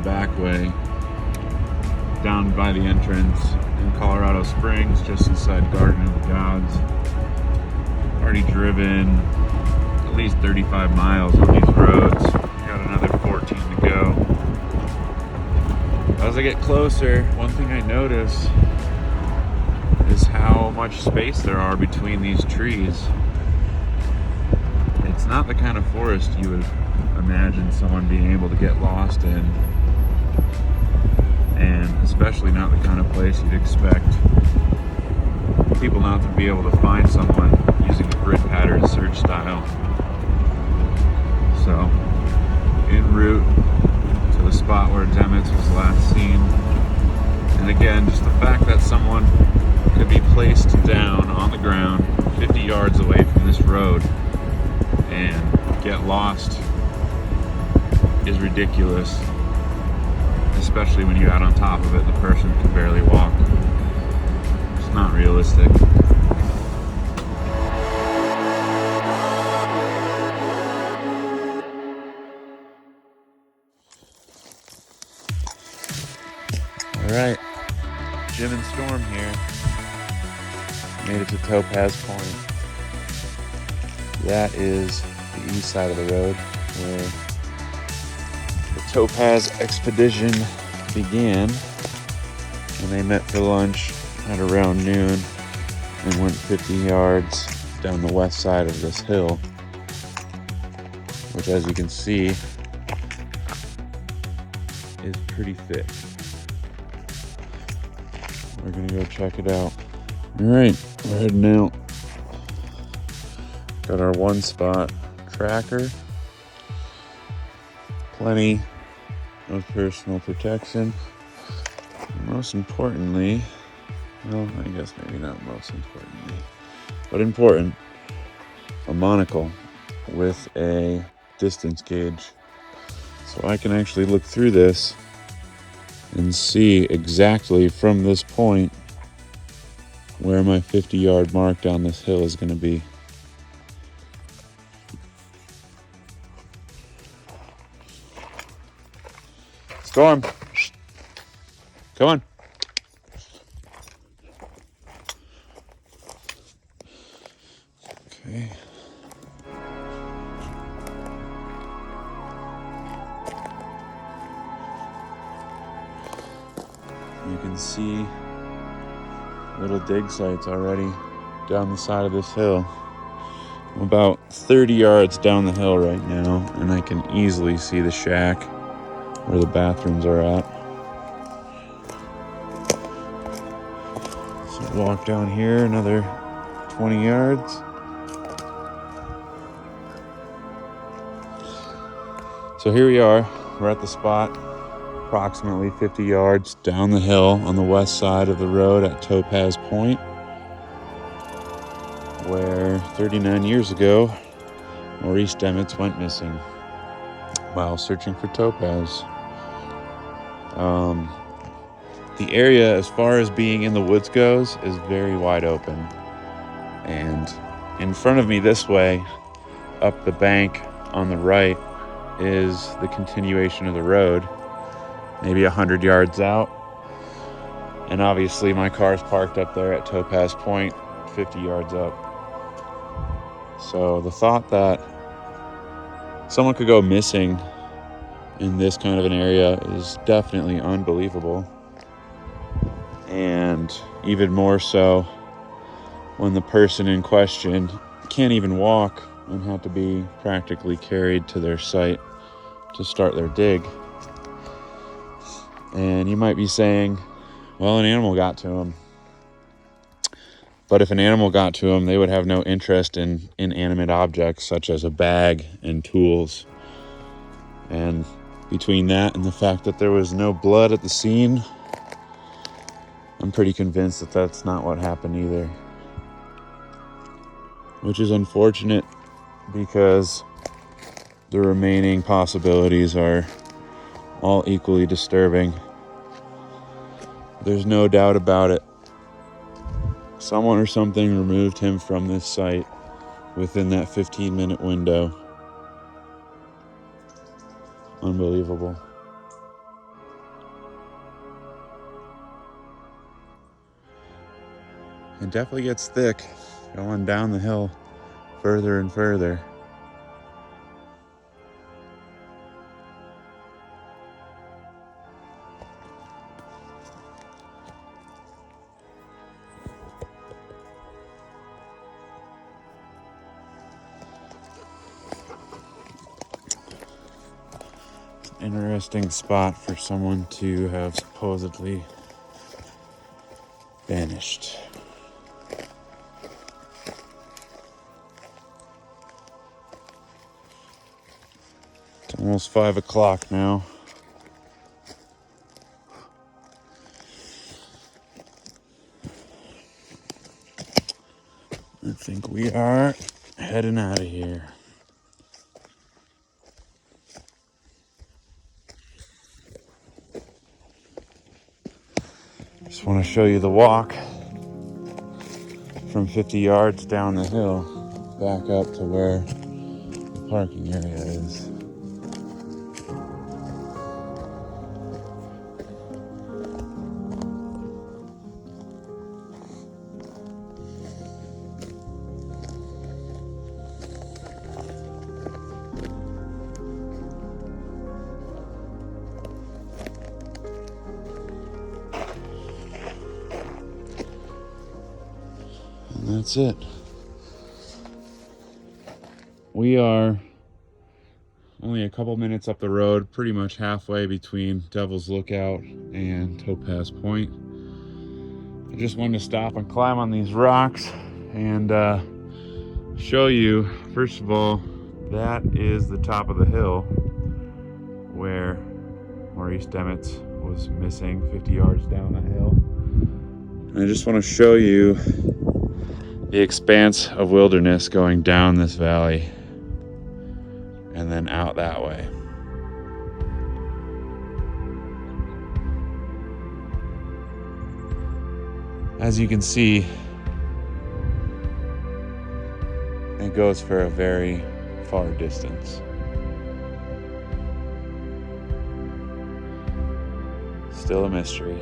back way, down by the entrance in Colorado Springs, just inside Garden of the Gods. Already driven at least 35 miles on these roads. Got another 14 to go. As I get closer, one thing I notice is how much space there are between these trees. It's not the kind of forest you would imagine someone being able to get lost in, and especially not the kind of place you'd expect people not to be able to find someone using a grid pattern search style. So, en route to the spot where Dametz was last seen, and again, just the fact that someone could be placed down on the ground 50 yards away from this road and get lost is ridiculous, especially when you add on top of it the person can barely walk. It's not realistic. Alright, Jim and Storm here. Made it to Topaz Point. That is the east side of the road where the Topaz expedition began, and they met for lunch at around noon and went 50 yards down the west side of this hill, which, as you can see, is pretty thick. We're gonna go check it out. All right, we're heading out. Got our one spot tracker. Plenty of personal protection. Most importantly, well, I guess maybe not most importantly, but important, a monocle with a distance gauge. So I can actually look through this and see exactly from this point where my 50-yard mark down this hill is going to be. Storm, come on. Okay. You can see little dig sites already down the side of this hill. I'm about 30 yards down the hill right now, and I can easily see the shack where the bathrooms are at. So walk down here another 20 yards. So here we are, we're at the spot, approximately 50 yards down the hill on the west side of the road at Topaz Point, where 39 years ago, Maurice Dametz went missing while searching for topaz. The area, as far as being in the woods goes, is very wide open. And in front of me this way, up the bank on the right, is the continuation of the road, maybe 100 yards out. And obviously my car's parked up there at Topaz Point, 50 yards up. So the thought that someone could go missing in this kind of an area is definitely unbelievable. And even more so when the person in question can't even walk and had to be practically carried to their site to start their dig. And you might be saying, well, an animal got to him. But if an animal got to him, they would have no interest in inanimate objects such as a bag and tools. And between that and the fact that there was no blood at the scene, I'm pretty convinced that that's not what happened either. Which is unfortunate because the remaining possibilities are all equally disturbing. There's no doubt about it. Someone or something removed him from this site within that 15-minute window. Unbelievable. It definitely gets thick going down the hill further and further. Interesting spot for someone to have supposedly vanished. It's almost 5 o'clock now. I think we are heading out of here. Just want to show you the walk from 50 yards down the hill back up to where the parking area is. And that's it. We are only a couple minutes up the road, pretty much halfway between Devil's Lookout and Topaz Point. I just wanted to stop and climb on these rocks and show you, first of all, that is the top of the hill where Maurice Dametz was missing 50 yards down that hill. And I just want to show you the expanse of wilderness going down this valley and then out that way. As you can see, it goes for a very far distance. Still a mystery.